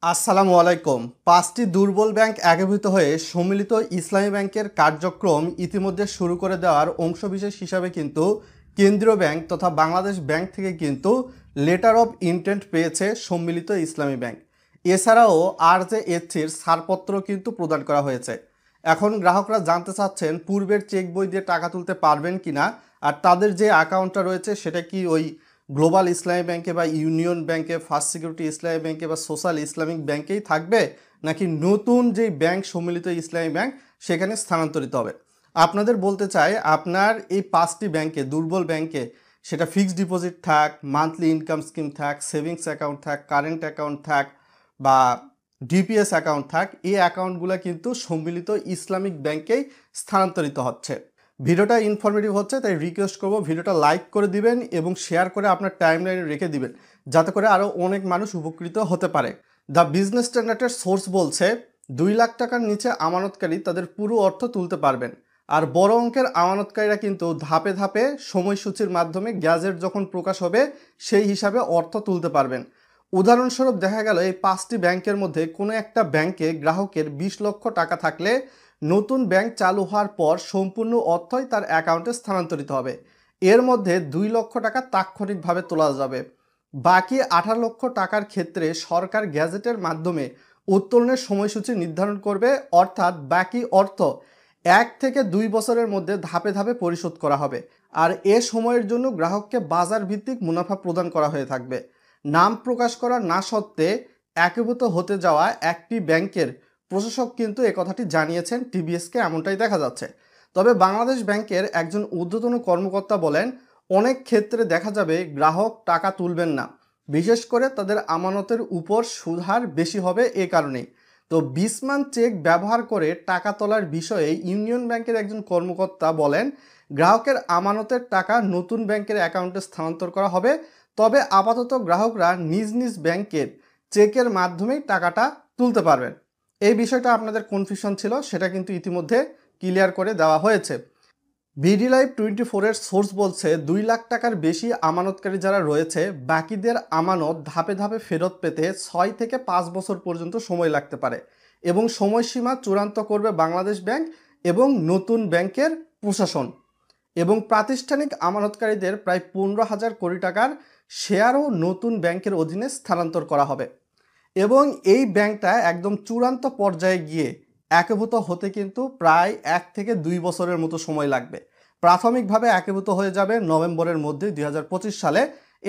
আসসালামু আলাইকুম। ৫টি দুর্বল ব্যাংক একীভূত হয়ে সম্মিলিত ইসলামী ব্যাংকের কার্যক্রম ইতিমধ্যে শুরু করে দেওয়ার অংশবিশেষ হিসাবে কিন্তু কেন্দ্রীয় ব্যাংক তথা বাংলাদেশ ব্যাংক থেকে কিন্তু লেটার অফ ইন্টেন্ট পেয়েছে সম্মিলিত ইসলামী ব্যাংক। এছাড়াও RJHCর ছাড়পত্র কিন্তু প্রদান করা হয়েছে। এখন গ্রাহকরা জানতে চাচ্ছেন পূর্বের চেক বই দিয়ে টাকা তুলতে পারবেন কিনা, আর তাদের যে অ্যাকাউন্টটা রয়েছে সেটা কি ওই গ্লোবাল ইসলামী ব্যাংকে বা ইউনিয়ন ব্যাংকে, ফার্স্ট সিকিউরিটি ইসলামী ব্যাংকে বা সোশ্যাল ইসলামিক ব্যাংকেই থাকবে, নাকি নতুন যেই ব্যাংক সম্মিলিত ইসলামী ব্যাংক সেখানে স্থানান্তরিত হবে। আপনাদের বলতে চাই, আপনার এই 5টি ব্যাংকে, দুর্বল ব্যাংকে, সেটা ফিক্সড ডিপোজিট থাক, মান্থলি ইনকাম স্কিম থাক, সেভিংস অ্যাকাউন্ট থাক, কারেন্ট অ্যাকাউন্ট থাক বা ডিপিএস অ্যাকাউন্ট থাক, এই অ্যাকাউন্টগুলো কিন্তু সম্মিলিত ইসলামিক ব্যাংকেই স্থানান্তরিত হচ্ছে। ভিডিওটা ইনফরমেটিভ হচ্ছে, তাই রিকোয়েস্ট করব ভিডিওটা লাইক করে দিবেন এবং শেয়ার করে আপনার টাইমলাইনে রেখে দিবেন, যাতে করে আরও অনেক মানুষ উপকৃত হতে পারে। দ্য বিজনেস স্ট্যান্ডার্ডের সোর্স বলছে 2 লাখ টাকার নিচে আমানতকারী তাদের পুরো অর্থ তুলতে পারবেন, আর বড় অঙ্কের আমানতকারীরা কিন্তু ধাপে ধাপে সময়সূচির মাধ্যমে গ্যাজেট যখন প্রকাশ হবে সেই হিসাবে অর্থ তুলতে পারবেন। উদাহরণস্বরূপ দেখা গেল এই 5টি ব্যাংকের মধ্যে কোনো একটা ব্যাংকে গ্রাহকের 20 লক্ষ টাকা থাকলে নতুন ব্যাংক চালু হওয়ার পর সম্পূর্ণ অর্থই তার অ্যাকাউন্টে স্থানান্তরিত হবে। এর মধ্যে 2 লক্ষ টাকা তাৎক্ষণিকভাবে তোলা যাবে। বাকি 18 লক্ষ টাকার ক্ষেত্রে সরকার গ্যাজেটের মাধ্যমে উত্তোলনের সময়সূচি নির্ধারণ করবে, অর্থাৎ বাকি অর্থ 1 থেকে 2 বছরের মধ্যে ধাপে ধাপে পরিশোধ করা হবে। আর এ সময়ের জন্য গ্রাহককে বাজার ভিত্তিক মুনাফা প্রদান করা হয়ে থাকবে। নাম প্রকাশ করা না সত্ত্বে একীভূত হতে যাওয়া একটি ব্যাংকের প্রশাসক কিন্তু একথাটি জানিয়েছেন টিবিএসকে, এমনটাই দেখা যাচ্ছে। তবে বাংলাদেশ ব্যাংকের একজন ঊর্ধ্বতন কর্মকর্তা বলেন, অনেক ক্ষেত্রে দেখা যাবে গ্রাহক টাকা তুলবেন না, বিশেষ করে তাদের আমানতের উপর সুদ হার বেশি হবে এ কারণেই। তো 20 মান চেক ব্যবহার করে টাকা তোলার বিষয়ে ইউনিয়ন ব্যাংকের একজন কর্মকর্তা বলেন, গ্রাহকের আমানতের টাকা নতুন ব্যাংকের অ্যাকাউন্টে স্থানান্তর করা হবে, তবে আপাতত গ্রাহকরা নিজ নিজ ব্যাংকের চেকের মাধ্যমেই টাকাটা তুলতে পারবেন। এই বিষয়টা আপনাদের কনফিউশন ছিল, সেটা কিন্তু ইতিমধ্যে ক্লিয়ার করে দেওয়া হয়েছে। বিডি লাইভ 24-এর সোর্স বলছে 2 লাখ টাকার বেশি আমানতকারী যারা রয়েছে, বাকিদের আমানত ধাপে ধাপে ফেরত পেতে 6 থেকে 5 বছর পর্যন্ত সময় লাগতে পারে, এবং সময়সীমা চূড়ান্ত করবে বাংলাদেশ ব্যাংক এবং নতুন ব্যাংকের প্রশাসন। এবং প্রাতিষ্ঠানিক আমানতকারীদের প্রায় 15,000 কোটি টাকার শেয়ারও নতুন ব্যাংকের অধীনে স্থানান্তর করা হবে। এবং এই ব্যাংকটা একদম চূড়ান্ত পর্যায়ে গিয়ে একীভূত হতে কিন্তু প্রায় 1 থেকে 2 বছরের মতো সময় লাগবে। প্রাথমিকভাবে একীভূত হয়ে যাবে নভেম্বরের মধ্যে 2025 সালে।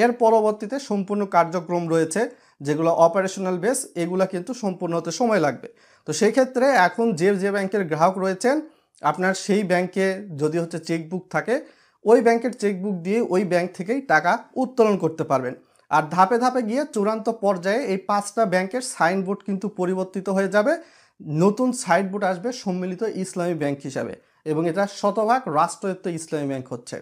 এর পরবর্তীতে সম্পূর্ণ কার্যক্রম রয়েছে যেগুলো অপারেশনাল বেস, এগুলো কিন্তু সম্পূর্ণ হতে সময় লাগবে। তো সেই ক্ষেত্রে এখন যে ব্যাংকের গ্রাহক রয়েছেন, আপনার সেই ব্যাংকে যদি চেকবুক থাকে, ওই ব্যাংকের চেকবুক দিয়ে ওই ব্যাংক থেকেই টাকা উত্তোলন করতে পারবেন। আর ধাপে ধাপে গিয়ে চূড়ান্ত পর্যায়ে এই 5টা ব্যাংকের সাইনবোর্ড কিন্তু পরিবর্তিত হয়ে যাবে। নতুন সাইনবোর্ড আসবে সম্মিলিত ইসলামী ব্যাংক হিসাবে, এবং এটা শতভাগ রাষ্ট্রায়ত্ত ইসলামী ব্যাংক হচ্ছে।